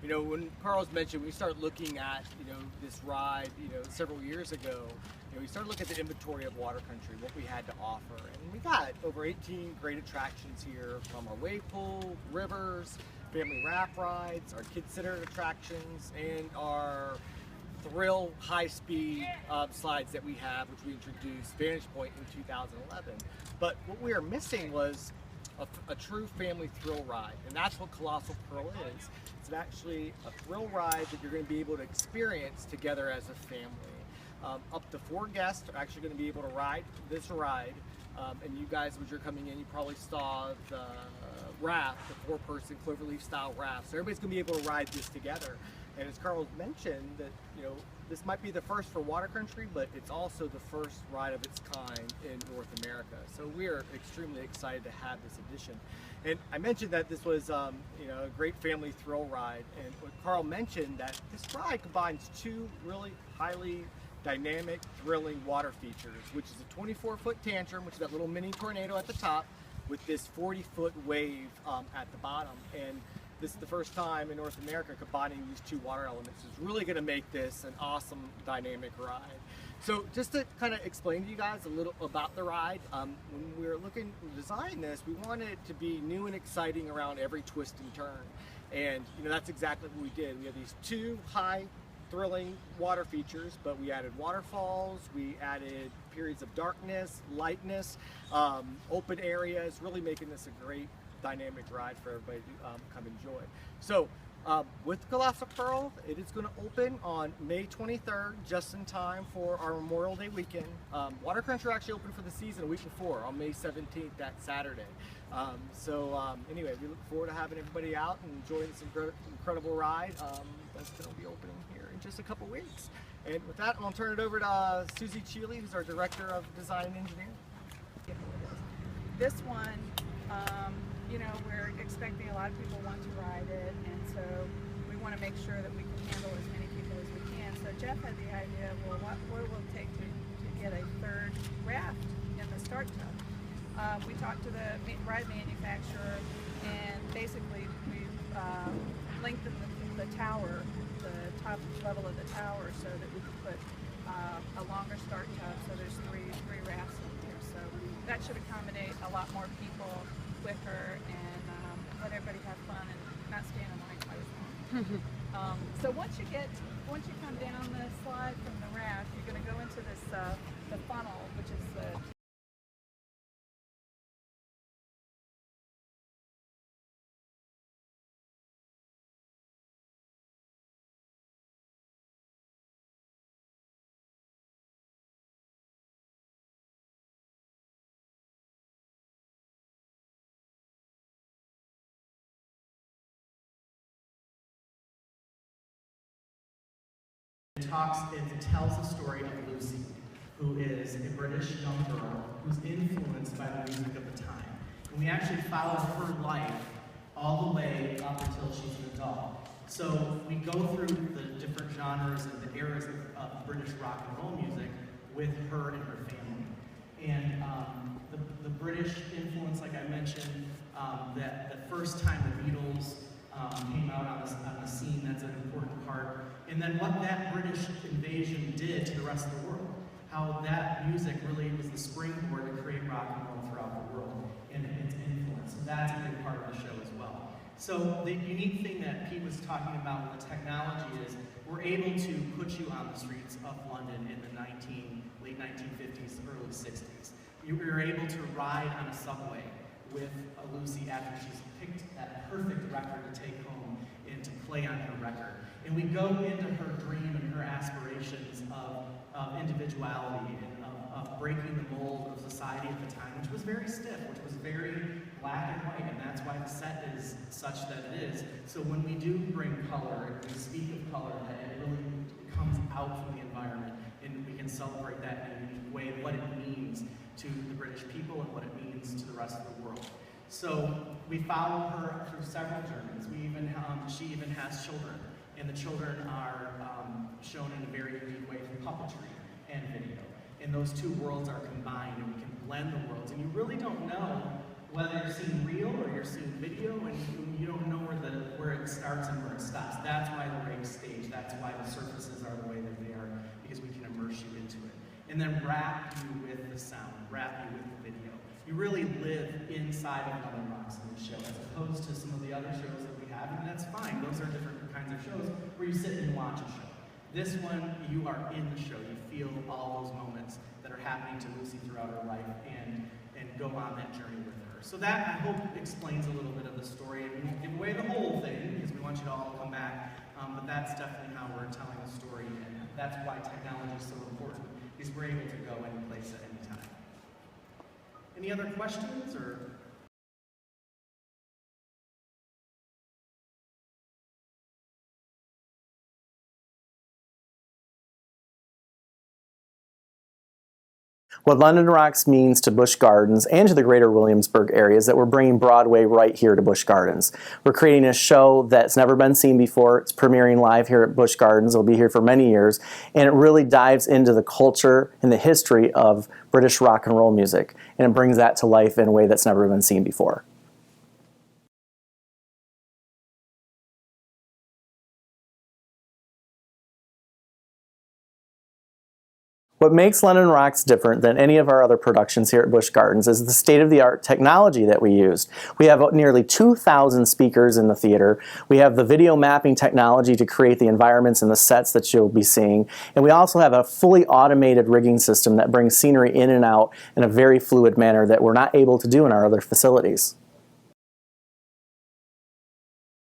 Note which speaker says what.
Speaker 1: You know, when Carl's mentioned, we started looking at, this ride, several years ago. We started looking at the inventory of Water Country, what we had to offer. And we got over 18 great attractions here, from our wave pool, rivers, family raft rides, our kid-centered attractions, and our thrill high-speed slides that we have, which we introduced Vantage Point in 2011. But what we were missing was a true family thrill ride, and that's what Colossal Pearl is. It's actually a thrill ride that you're going to be able to experience together as a family. Up to 4 guests are actually going to be able to ride this ride, and you guys, as you're coming in, you probably saw the raft, the 4-person cloverleaf style raft. So everybody's going to be able to ride this together. And as Carl mentioned, that this might be the first for Water Country, but it's also the first ride of its kind in North America. So we are extremely excited to have this addition. And I mentioned that this was a great family thrill ride. And what Carl mentioned, that this ride combines 2 really highly dynamic, thrilling water features, which is a 24-foot tantrum, which is that little mini tornado at the top, with this 40-foot wave at the bottom. And this is the first time in North America combining these 2 water elements. It's really going to make this an awesome dynamic ride. So just to kind of explain to you guys a little about the ride, when we were looking to design this, we wanted it to be new and exciting around every twist and turn. And that's exactly what we did. We have these 2 high thrilling water features, but we added waterfalls, we added periods of darkness, lightness, open areas, really making this a great dynamic ride for everybody to come enjoy. So with Colossal Pearl, it is going to open on May 23rd, just in time for our Memorial Day weekend. Water Country actually opened for the season a week before, on May 17th, that Saturday. Anyway, we look forward to having everybody out and enjoying this incredible ride that's going to be opening here in just a couple weeks. And with that, I'm going to turn it over to Susie Cheeley, who's our Director of Design and Engineering.
Speaker 2: This one, we're expecting a lot of people want to ride it, and so we want to make sure that we can handle as many people as we can. So Jeff had the idea, well, what will it take to get a 3rd raft in the start tub? We talked to the ride manufacturer, and basically we've lengthened the tower, the top level of the tower, so that we can put a longer start tub. So there's three rafts in here. So that should accommodate a lot more people quicker and let everybody have fun and not stand in line quite as long. So once you come down the slide from the raft, you're going to go into this the funnel, which is the
Speaker 3: It tells the story of Lucy, who is a British young girl who's influenced by the music of the time. And we actually follow her life all the way up until she's an adult. So we go through the different genres and the eras of British rock and roll music with her and her family. And the British influence, like I mentioned, that the first time the Beatles came out on the scene, that's an important part. And then what that British invasion did to the rest of the world. How that music really was the springboard to create rock and roll throughout the world and its influence. So that's a big part of the show as well. So the unique thing that Pete was talking about with the technology is we're able to put you on the streets of London in the late 1950s, early 60s. You were able to ride on a subway with Lucy after she's picked that perfect record to take home and to play on her record. And we go into her dream and her aspirations of individuality and of breaking the mold of society at the time, which was very stiff, which was very black and white, and that's why the set is such that it is. So when we do bring color and we speak of color, that it really comes out from the environment, and we can celebrate that in a unique way, what it means to the British people and what it means to the rest of the world. So we follow her through several journeys. She even has children, and the children are shown in a very unique way through puppetry and video. And those 2 worlds are combined, and we can blend the worlds. And you really don't know Whether you're seeing real or you're seeing video and you don't know where it starts and where it stops. That's why the rig stage, that's why the surfaces are the way that they are, because we can immerse you into it. And then wrap you with the sound, wrap you with the video. You really live inside of London Rocks in the show, as opposed to some of the other shows that we have, and that's fine. Those are different kinds of shows where you sit and watch a show. This one, you are in the show. You feel all those moments that are happening to Lucy throughout her life and go on that journey with her. So that, I hope, explains a little bit of the story. And we won't give away the whole thing because we want you to all come back. But that's definitely how we're telling the story, and that's why technology is so important, because we're able to go any place at any time. Any other questions or?
Speaker 4: What London Rocks means to Busch Gardens and to the greater Williamsburg area is that we're bringing Broadway right here to Busch Gardens. We're creating a show that's never been seen before. It's premiering live here at Busch Gardens. It'll be here for many years, and it really dives into the culture and the history of British rock and roll music, and it brings that to life in a way that's never been seen before. What makes London Rocks different than any of our other productions here at Busch Gardens is the state-of-the-art technology that we used. We have nearly 2,000 speakers in the theater. We have the video mapping technology to create the environments and the sets that you'll be seeing. And we also have a fully automated rigging system that brings scenery in and out in a very fluid manner that we're not able to do in our other facilities.